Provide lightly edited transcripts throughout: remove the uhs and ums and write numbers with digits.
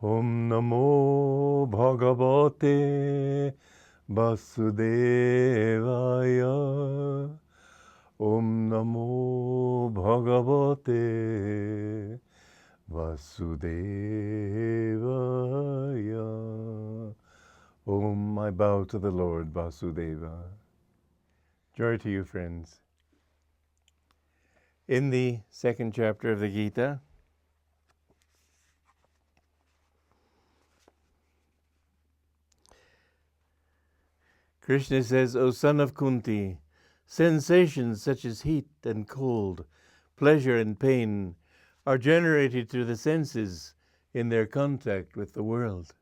Om Namo Bhagavate Vasudevaya. Om Namo Bhagavate Vasudevaya. Om, I bow to the Lord Vasudeva. Joy to you, friends. In the second chapter of the Gita, Krishna says, O son of Kunti, sensations such as heat and cold, pleasure and pain are generated through the senses in their contact with the world.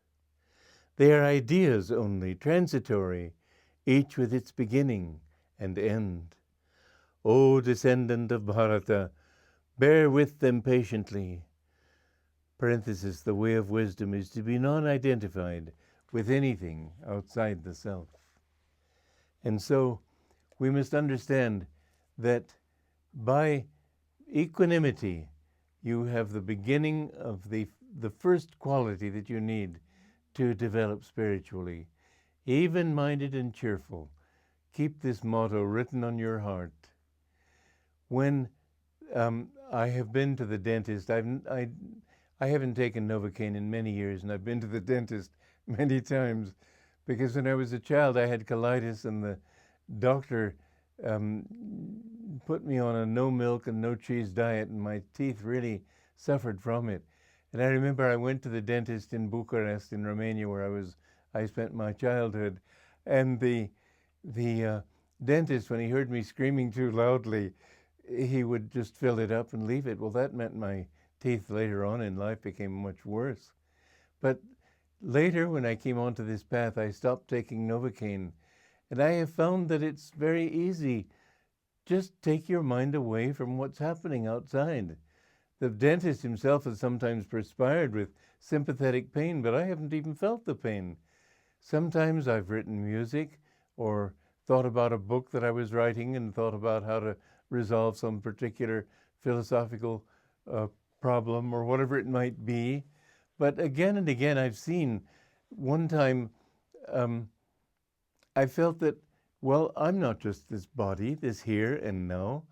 They are ideas only, transitory, each with its beginning and end. O descendant of Bharata, bear with them patiently. Parenthesis, the way of wisdom is to be non-identified with anything outside the self. And so we must understand that by equanimity, you have the beginning of the first quality that you need to develop spiritually. Even-minded and cheerful. Keep this motto written on your heart. When I have been to the dentist, I haven't taken Novocaine in many years, and I've been to the dentist many times, because when I was a child, I had colitis, and the doctor put me on a no milk and no cheese diet, and my teeth really suffered from it. And I remember I went to the dentist in Bucharest, in Romania, where I spent my childhood, and the dentist, when he heard me screaming too loudly, he would just fill it up and leave it. Well, that meant my teeth later on in life became much worse. But later, when I came onto this path, I stopped taking Novocaine. And I have found that it's very easy. Just take your mind away from what's happening outside. The dentist himself has sometimes perspired with sympathetic pain, but I haven't even felt the pain. Sometimes I've written music or thought about a book that I was writing and thought about how to resolve some particular philosophical problem or whatever it might be. But again and again, I've seen, one time I felt that, well, I'm not just this body, this here and now.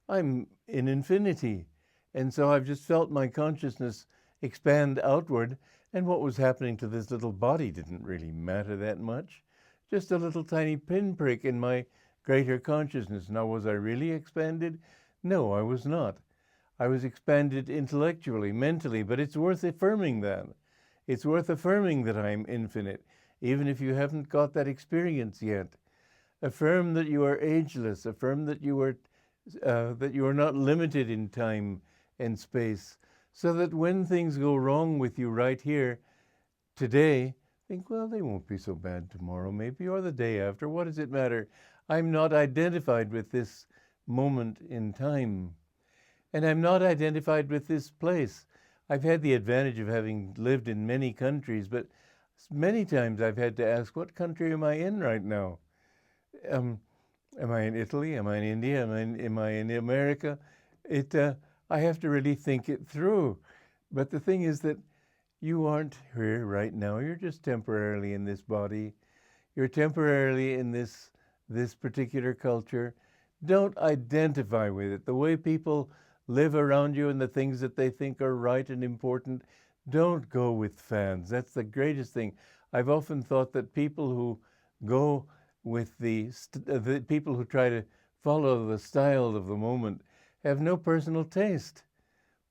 I'm in infinity. And so I've just felt my consciousness expand outward, and what was happening to this little body didn't really matter that much. Just a little tiny pinprick in my greater consciousness. Now, was I really expanded? No, I was not. I was expanded intellectually, mentally, but it's worth affirming that. It's worth affirming that I'm infinite, even if you haven't got that experience yet. Affirm that you are ageless. Affirm that you are not limited in time and space, so that when things go wrong with you right here, today, think, well, they won't be so bad tomorrow maybe, or the day after. What does it matter? I'm not identified with this moment in time. And I'm not identified with this place. I've had the advantage of having lived in many countries, but many times I've had to ask, what country am I in right now? Am I in Italy? Am I in India? Am I in America? I have to really think it through. But the thing is that you aren't here right now. You're just temporarily in this body. You're temporarily in this particular culture. Don't identify with it. The way people live around you and the things that they think are right and important, don't go with fads. That's the greatest thing. I've often thought that people who go with the people who try to follow the style of the moment have no personal taste.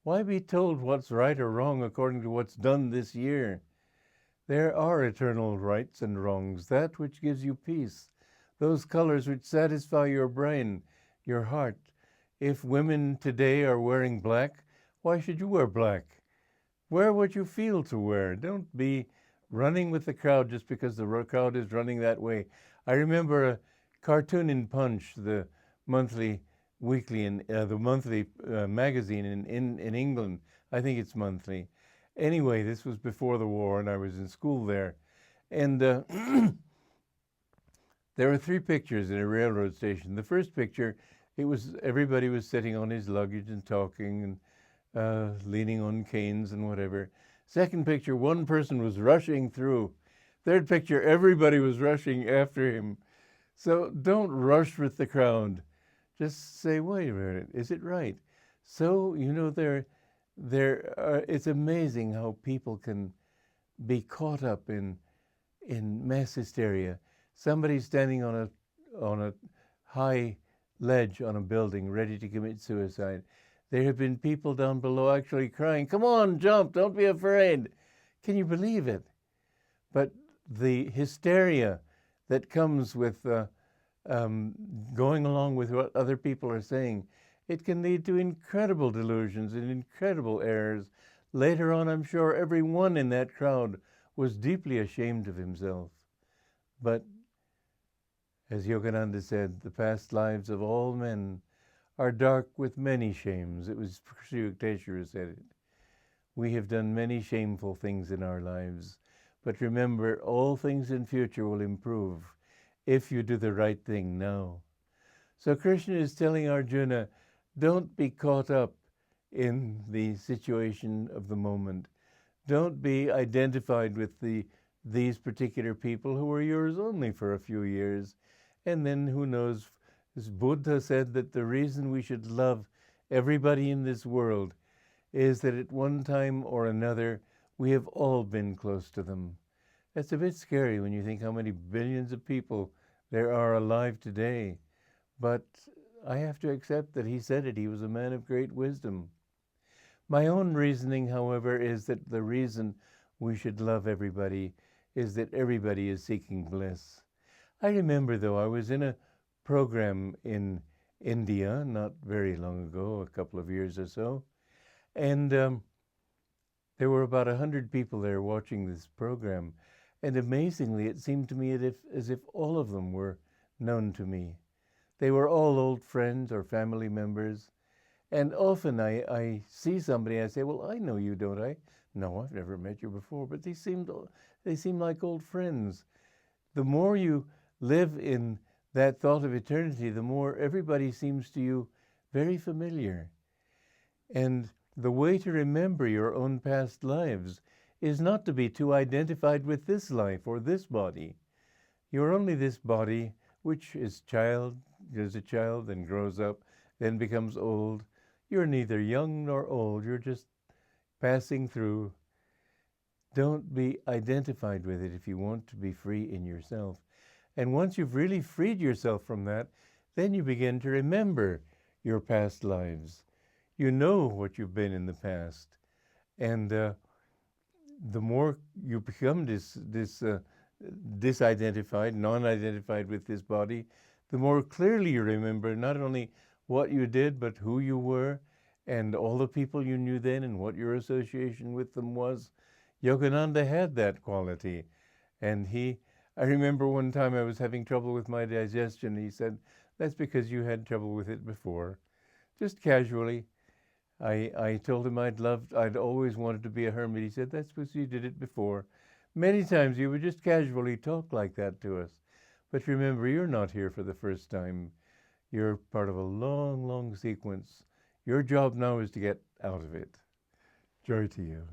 Why be told what's right or wrong according to what's done this year? There are eternal rights and wrongs, that which gives you peace, those colors which satisfy your brain, your heart. If women today are wearing black, why should you wear black? Wear what you feel to wear. Don't be running with the crowd just because the crowd is running that way. I remember a cartoon in Punch, the monthly magazine in England. I think it's monthly. Anyway, this was before the war, and I was in school there. And there were 3 pictures in a railroad station. The first picture, everybody was sitting on his luggage and talking and leaning on canes and whatever. Second picture, one person was rushing through. Third picture, everybody was rushing after him. So don't rush with the crowd. Just say, wait a minute, is it right? So, it's amazing how people can be caught up in mass hysteria. Somebody's standing on a high ledge on a building ready to commit suicide. There have been people down below actually crying, come on, jump, don't be afraid. Can you believe it? But the hysteria that comes with going along with what other people are saying, it can lead to incredible delusions and incredible errors. Later on, I'm sure everyone in that crowd was deeply ashamed of himself. But as Yogananda said, the past lives of all men are dark with many shames. It was Sri Yukteswar who said it. We have done many shameful things in our lives, but remember, all things in future will improve if you do the right thing now. So Krishna is telling Arjuna, don't be caught up in the situation of the moment. Don't be identified with these particular people who were yours only for a few years. And then who knows, as Buddha said that the reason we should love everybody in this world is that at one time or another, we have all been close to them. That's a bit scary when you think how many billions of people there are alive today. But I have to accept that he said it. He was a man of great wisdom. My own reasoning, however, is that the reason we should love everybody is that everybody is seeking bliss. I remember, though, I was in a program in India not very long ago, a couple of years or so, and there were about 100 people there watching this program. And amazingly, it seemed to me as if all of them were known to me. They were all old friends or family members. And often I see somebody, I say, well, I know you, don't I? No, I've never met you before, but they seem like old friends. The more you live in that thought of eternity, the more everybody seems to you very familiar. And the way to remember your own past lives is not to be too identified with this life or this body. You're only this body, which is a child, then grows up, then becomes old. You're neither young nor old. You're just passing through. Don't be identified with it if you want to be free in yourself. And once you've really freed yourself from that, then you begin to remember your past lives. You know what you've been in the past. And the more you become disidentified, non-identified with this body, the more clearly you remember not only what you did, but who you were, and all the people you knew then, and what your association with them was. Yogananda had that quality. And I remember one time I was having trouble with my digestion. He said, that's because you had trouble with it before. Just casually. I told him I'd always wanted to be a hermit. He said, that's because you did it before. Many times you would just casually talk like that to us. But remember, you're not here for the first time. You're part of a long, long sequence. Your job now is to get out of it. Joy to you.